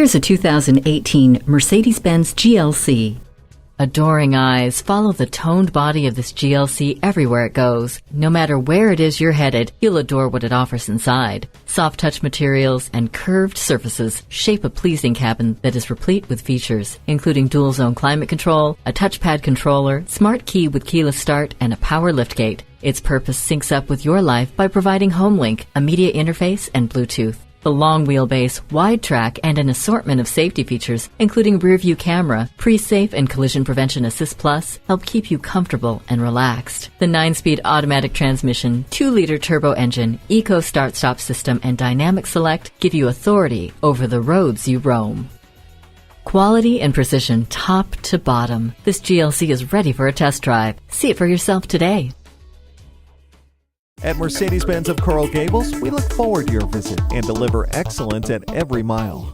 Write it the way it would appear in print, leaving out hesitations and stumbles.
Here's a 2018 Mercedes-Benz GLC. Adoring eyes follow the toned body of this GLC everywhere it goes. No matter where it is you're headed, you'll adore what it offers inside. Soft touch materials and curved surfaces shape a pleasing cabin that is replete with features, including dual zone climate control, a touchpad controller, smart key with keyless start, and a power liftgate. Its purpose syncs up with your life by providing HomeLink, a media interface, and Bluetooth. The long wheelbase, wide track, and an assortment of safety features, including rear-view camera, pre-safe and collision prevention assist plus, help keep you comfortable and relaxed. The 9-speed automatic transmission, 2-liter turbo engine, eco start-stop system, and dynamic select give you authority over the roads you roam. Quality and precision top to bottom. This GLC is ready for a test drive. See it for yourself today. At Mercedes-Benz of Coral Gables, we look forward to your visit and deliver excellence at every mile.